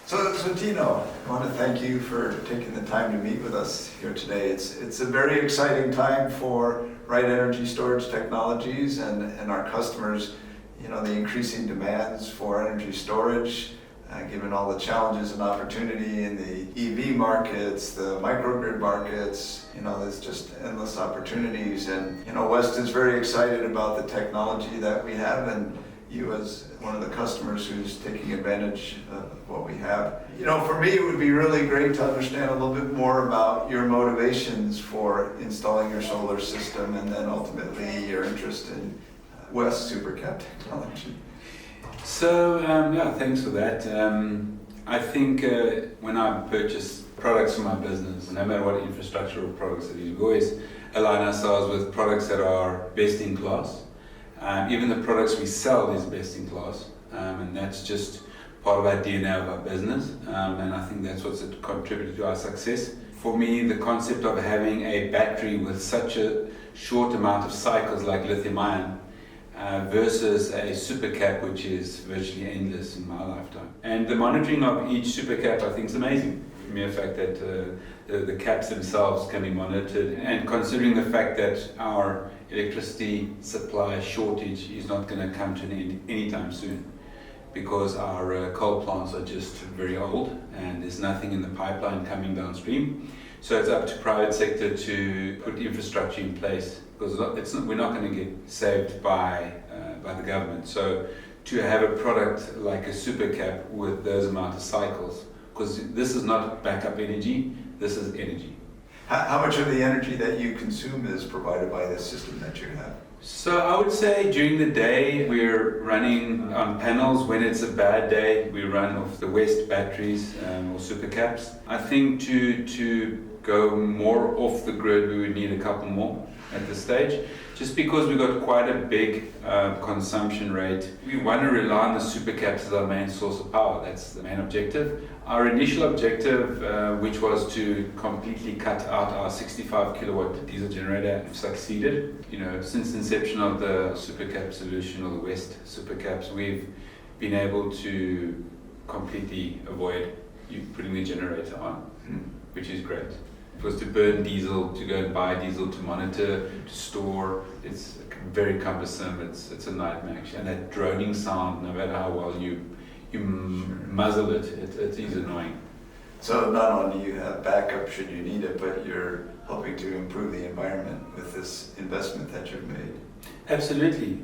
So Tino, I want to thank you for taking the time to meet with us here today. It's a very exciting time for Right Energy Storage Technologies and our customers. You know, the increasing demands for energy storage, given all the challenges and opportunity in the EV markets, the microgrid markets, you know, there's just endless opportunities. And, you know, West is very excited about the technology that we have, and you as one of the customers who's taking advantage of what we have. You know, for me, it would be really great to understand a little bit more about your motivations for installing your solar system, and then ultimately your interest in West SuperCap technology. So, yeah, thanks for that. I think when I purchase products for my business, no matter what infrastructural products it is, we always align ourselves with products that are best in class. Even the products we sell is best in class, and that's just part of our DNA of our business, and I think that's what's contributed to our success. For me, the concept of having a battery with such a short amount of cycles like lithium-ion versus a supercap, which is virtually endless in my lifetime. And the monitoring of each supercap, I think, is amazing. The mere fact that the caps themselves can be monitored, and considering the fact that our electricity supply shortage is not going to come to an end anytime soon, because our coal plants are just very old and there's nothing in the pipeline coming downstream. So it's up to private sector to put infrastructure in place, because we're not going to get saved by the government. So to have a product like a supercap with those amount of cycles, because this is not backup energy, this is energy. How much of the energy that you consume is provided by this system that you have? So I would say during the day we're running on panels. When it's a bad day, we run off the West batteries or supercaps. I think to go more off the grid, we would need a couple more at this stage, just because we've got quite a big consumption rate. We want to rely on the supercaps as our main source of power. That's the main objective. Our initial objective, which was to completely cut out our 65 kilowatt diesel generator, succeeded. You know, since the inception of the supercap solution, or the West supercaps, we've been able to completely avoid you putting the generator on, which is great. It was to burn diesel, to go and buy diesel, to monitor, to store. It's very cumbersome. It's a nightmare actually. And that droning sound, no matter how well you muzzle it, it is annoying. So not only you have backup should you need it, but you're helping to improve the environment with this investment that you've made. Absolutely.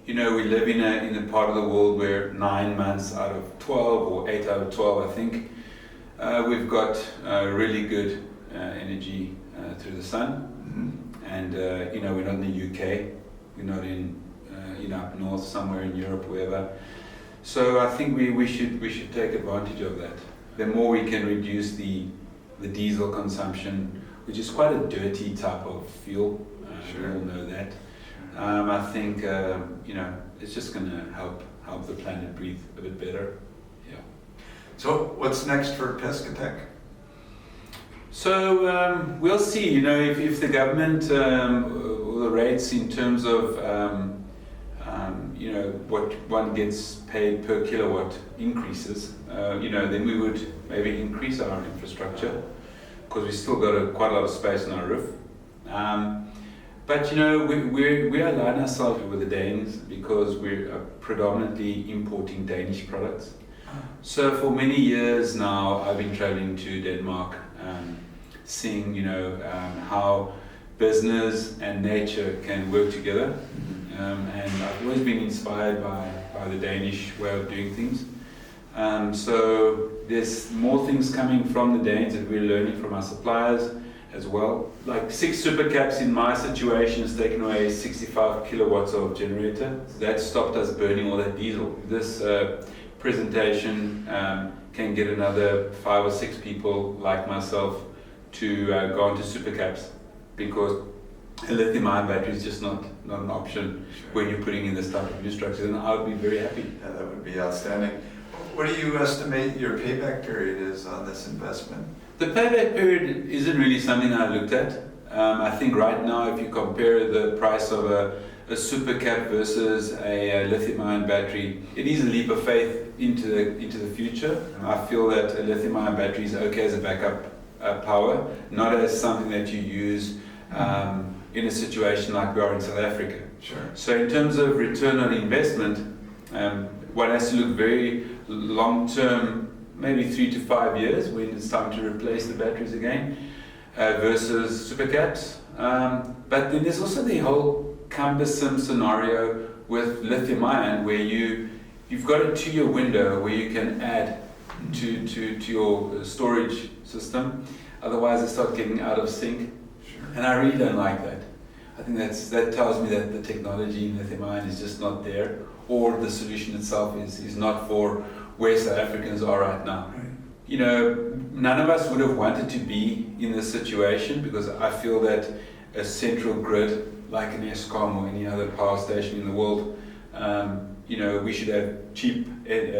You know, we live in a part of the world where 9 months out of 12, or 8 out of 12, I think, we've got really good energy through the sun. And you know, we're not in the UK, we're not in you know, up north somewhere in Europe, wherever. So I think we should take advantage of that. The more we can reduce the diesel consumption, which is quite a dirty type of fuel, we all know that. I think you know, it's just going to help the planet breathe a bit better. Yeah. So what's next for Pescatech? So we'll see. You know, if the government or the rates in terms of you know, what one gets paid per kilowatt increases, you know, then we would maybe increase our infrastructure, because we still got quite a lot of space on our roof. But you know, we align ourselves with the Danes because we're predominantly importing Danish products. So for many years now, I've been traveling to Denmark, seeing, you know, how business and nature can work together. And I've always been inspired by the Danish way of doing things. So there's more things coming from the Danes that we're learning from our suppliers as well. Like 6 supercaps in my situation has taken away 65 kilowatts of generator. That stopped us burning all that diesel. This presentation can get another 5 or 6 people like myself to go onto supercaps, because a lithium-ion battery is just not an option when you're putting in this type of infrastructure, and I would be very happy. Yeah, that would be outstanding. What do you estimate your payback period is on this investment? The payback period isn't really something I looked at. I think right now, if you compare the price of a a supercap versus a lithium-ion battery, it is a leap of faith into the future. I feel that a lithium-ion battery is okay as a backup power, not as something that you use in a situation like we are in South Africa. Sure. So in terms of return on investment, one has to look very long-term, maybe 3 to 5 years when it's time to replace the batteries again, versus supercaps. But then there's also the whole cumbersome scenario with lithium-ion where you've got a 2-year window where you can add to your storage system. Otherwise, they start getting out of sync. Sure. And I really don't like that. I think that tells me that the technology in lithium-ion is just not there, or the solution itself is not for where South Africans are right now. Right. You know, none of us would have wanted to be in this situation, because I feel that a central grid like an Eskom or any other power station in the world, you know, we should have cheap,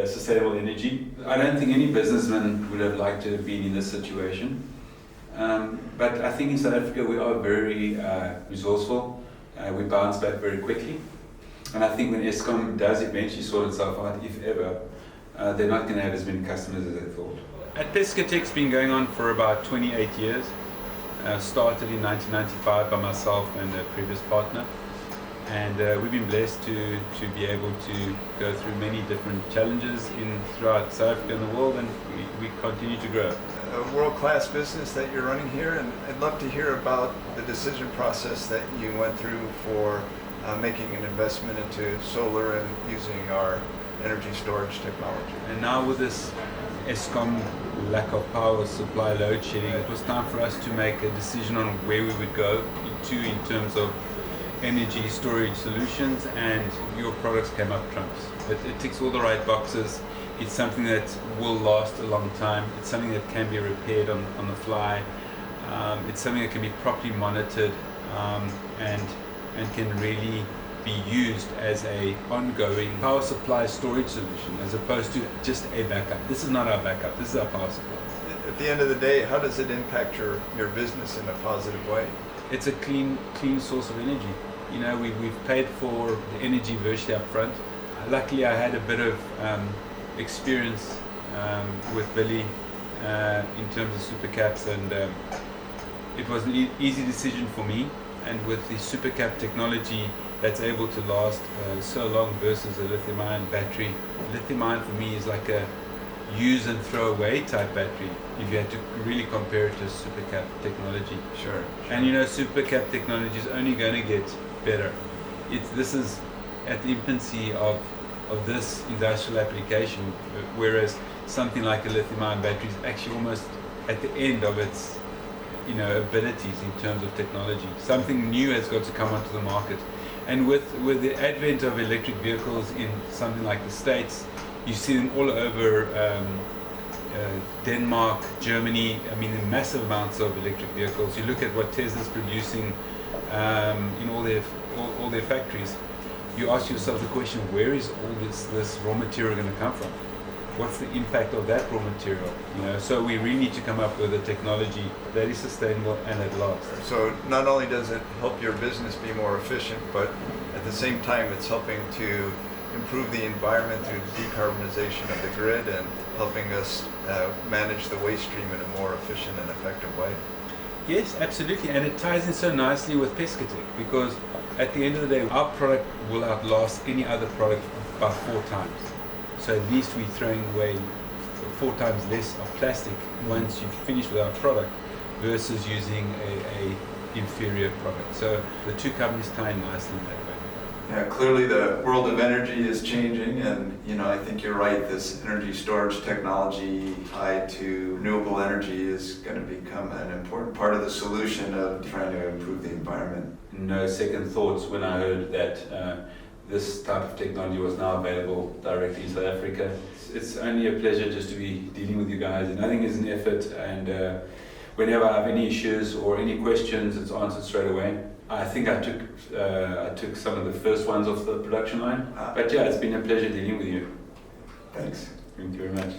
sustainable energy. I don't think any businessman would have liked to have been in this situation. But I think in South Africa we are very resourceful. We bounce back very quickly. And I think when Eskom does eventually sort itself out, if ever, they're not going to have as many customers as they thought. At Pescatech, it's been going on for about 28 years. Started in 1995 by myself and a previous partner. And we've been blessed to be able to go through many different challenges throughout South Africa and the world, and we continue to grow. A world-class business that you're running here, and I'd love to hear about the decision process that you went through for making an investment into solar and using our energy storage technology. And now with this Eskom lack of power supply load shedding, it was time for us to make a decision on where we would go in terms of energy storage solutions, and your products came up trumps. It ticks all the right boxes. It's something that will last a long time. It's something that can be repaired on the fly. It's something that can be properly monitored and can really be used as a ongoing power supply storage solution, as opposed to just a backup. This is not our backup, this is our power supply. At the end of the day, how does it impact your business in a positive way? It's a clean source of energy. You know, we've paid for the energy virtually up front. Luckily, I had a bit of experience with Billy in terms of supercaps, and it was an easy decision for me. And with the supercap technology that's able to last so long versus a lithium-ion battery, lithium-ion for me is like a use and throw away type battery if you had to really compare it to supercap technology. Sure. And you know, supercap technology is only going to get better. This is at the infancy of this industrial application, whereas something like a lithium-ion battery is actually almost at the end of its abilities in terms of technology. Something new has got to come onto the market. And with the advent of electric vehicles in something like the States, you see them all over Denmark, Germany. I mean, in massive amounts of electric vehicles. You look at what Tesla's producing in all their factories. You ask yourself the question: where is all this raw material going to come from? What's the impact of that raw material? So we really need to come up with a technology that is sustainable and that lasts. So not only does it help your business be more efficient, but at the same time it's helping to improve the environment through decarbonization of the grid and helping us manage the waste stream in a more efficient and effective way. Yes, absolutely, and it ties in so nicely with Pescatech, because at the end of the day, our product will outlast any other product by 4 times. So at least we're throwing away 4 times less of plastic once you've finished with our product versus using a inferior product. So the two companies tie nicely in that way. Yeah, clearly the world of energy is changing, and I think you're right. This energy storage technology tied to renewable energy is going to become an important part of the solution of trying to improve the environment. No second thoughts when I heard that this type of technology was now available directly in South Africa. It's only a pleasure just to be dealing with you guys, and I think it's an effort, and whenever I have any issues or any questions, it's answered straight away. I think I took some of the first ones off the production line, but yeah, it's been a pleasure dealing with you. Thanks. Thank you very much.